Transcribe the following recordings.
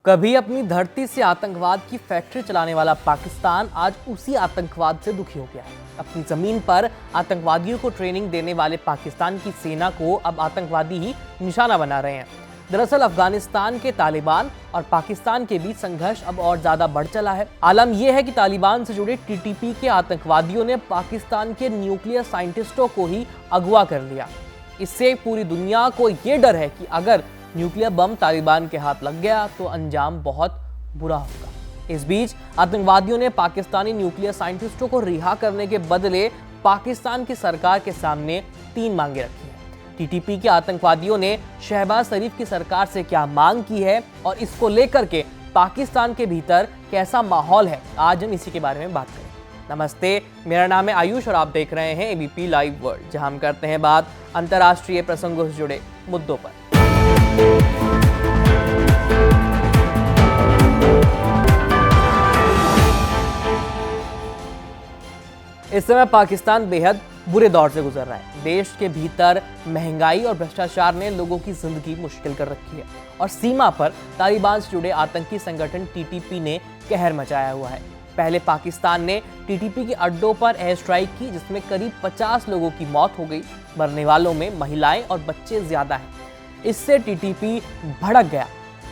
कभी अपनी धरती से आतंकवाद की फैक्ट्री चलाने वाला पाकिस्तान आज उसी आतंकवाद से दुखी हो गया है। अपनी जमीन पर आतंकवादियों को ट्रेनिंग देने वाले पाकिस्तान की सेना को अब आतंकवादी ही निशाना बना रहे हैं। दरअसल अफगानिस्तान के तालिबान और पाकिस्तान के बीच संघर्ष अब और ज्यादा बढ़ चला है। आलम यह है कि तालिबान से जुड़े टीटीपी के आतंकवादियों ने पाकिस्तान के न्यूक्लियर साइंटिस्टों को ही अगवा कर लिया। इससे पूरी दुनिया को यह डर है कि अगर न्यूक्लियर बम तालिबान के हाथ लग गया तो अंजाम बहुत बुरा होगा। इस बीच आतंकवादियों ने पाकिस्तानी न्यूक्लियर साइंटिस्टों को रिहा करने के बदले पाकिस्तान की सरकार के सामने 3 मांगे रखी हैं। टीटीपी के आतंकवादियों ने शहबाज शरीफ की सरकार से क्या मांग की है और इसको लेकर के पाकिस्तान के भीतर कैसा माहौल है, आज हम इसी के बारे में बात करें। नमस्ते, मेरा नाम है आयुष और आप देख रहे हैं एबीपी लाइव वर्ल्ड, जहां हम करते हैं बात अंतर्राष्ट्रीय प्रसंगों से जुड़े मुद्दों पर। इस समय पाकिस्तान बेहद बुरे दौर से गुजर रहा है। देश के भीतर महंगाई और भ्रष्टाचार ने लोगों की जिंदगी मुश्किल कर रखी है और सीमा पर तालिबान से जुड़े आतंकी संगठन टीटीपी ने कहर मचाया हुआ है। पहले पाकिस्तान ने टीटीपी के अड्डों पर एयर स्ट्राइक की, जिसमें करीब 50 लोगों की मौत हो गई। मरने वालों में महिलाएं और बच्चे ज्यादा हैं। इससे टीटीपी भड़क गया।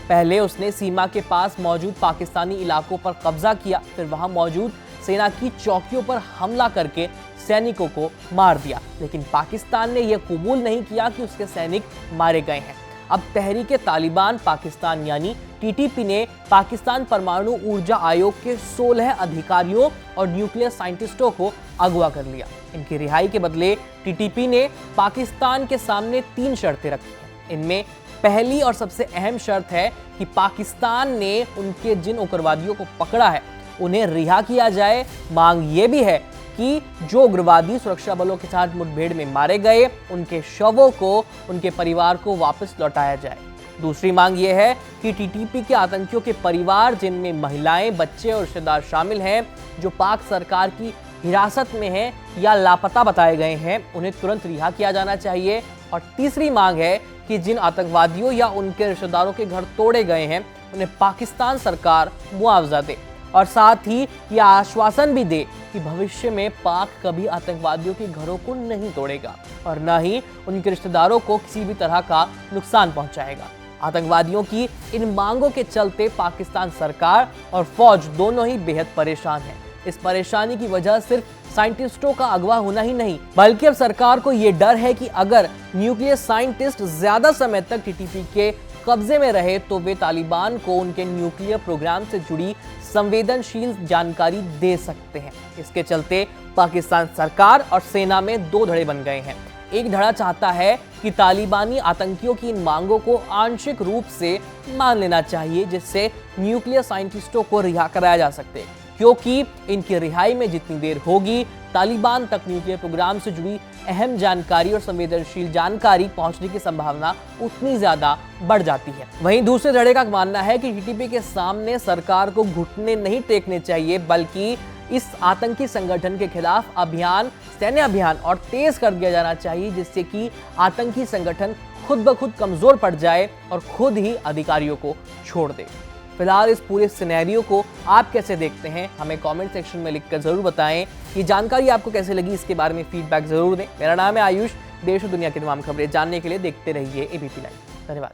पहले उसने सीमा के पास मौजूद पाकिस्तानी इलाकों पर कब्जा किया, फिर वहां मौजूद सेना की चौकियों पर हमला करके सैनिकों को मार दिया। लेकिन पाकिस्तान ने यह कबूल नहीं किया कि उसके सैनिक मारे गए हैं। अब तहरीके तालिबान पाकिस्तान यानी टीटीपी ने पाकिस्तान परमाणु ऊर्जा आयोग के 16 अधिकारियों और न्यूक्लियर साइंटिस्टों को अगवा कर लिया। इनकी रिहाई के बदले टीटीपी ने पाकिस्तान के सामने 3 शर्तें रखी हैं। इनमें पहली और सबसे अहम शर्त है कि पाकिस्तान ने उनके जिन उग्रवादियों को पकड़ा है उन्हें रिहा किया जाए। मांग ये भी है कि जो उग्रवादी सुरक्षा बलों के साथ मुठभेड़ में मारे गए उनके शवों को उनके परिवार को वापस लौटाया जाए। दूसरी मांग ये है कि टीटीपी के आतंकियों के परिवार, जिनमें महिलाएं, बच्चे और रिश्तेदार शामिल हैं, जो पाक सरकार की हिरासत में हैं या लापता बताए गए हैं, उन्हें तुरंत रिहा किया जाना चाहिए। और तीसरी मांग है कि जिन आतंकवादियों या उनके रिश्तेदारों के घर तोड़े गए हैं उन्हें पाकिस्तान सरकार मुआवजा दे और साथ ही यह आश्वासन भी दे कि भविष्य में पाक कभी आतंकवादियों के घरों को नहीं तोड़ेगा और न ही उनके रिश्तेदारों को किसी भी तरह का नुकसान पहुंचाएगा। आतंकवादियों की इन मांगों के चलते पाकिस्तान सरकार और फौज दोनों ही बेहद परेशान है। इस परेशानी की वजह सिर्फ साइंटिस्टों का अगवा होना ही नहीं, बल्कि अब सरकार को यह डर है कि अगर न्यूक्लियर साइंटिस्ट ज्यादा समय तक टीटीपी के कब्जे में रहे तो वे तालिबान को उनके न्यूक्लियर प्रोग्राम से जुड़ी संवेदनशील जानकारी दे सकते हैं। इसके चलते पाकिस्तान सरकार और सेना में 2 धड़े बन गए हैं। एक धड़ा चाहता है कि तालिबानी आतंकियों की इन मांगों को आंशिक रूप से मान लेना चाहिए, जिससे न्यूक्लियर साइंटिस्टों को रिहा कराया जा सकते, क्योंकि इनकी रिहाई में जितनी देर होगी तालिबान तक न्यूक्लियर प्रोग्राम से जुड़ी अहम जानकारी और संवेदनशील जानकारी पहुंचने की संभावना उतनी ज्यादा बढ़ जाती है। वहीं दूसरे धड़े का मानना है कि टीटीपी के सामने सरकार को घुटने नहीं टेकने चाहिए, बल्कि इस आतंकी संगठन के खिलाफ सैन्य अभियान और तेज कर दिया जाना चाहिए, जिससे कि आतंकी संगठन खुद ब खुद कमजोर पड़ जाए और खुद ही अधिकारियों को छोड़ दे। फिलहाल इस पूरे सिनेरियो को आप कैसे देखते हैं, हमें कमेंट सेक्शन में लिखकर जरूर बताएं। ये जानकारी आपको कैसे लगी, इसके बारे में फीडबैक जरूर दें। मेरा नाम है आयुष। देश और दुनिया की तमाम खबरें जानने के लिए देखते रहिए एबीपी लाइव। धन्यवाद।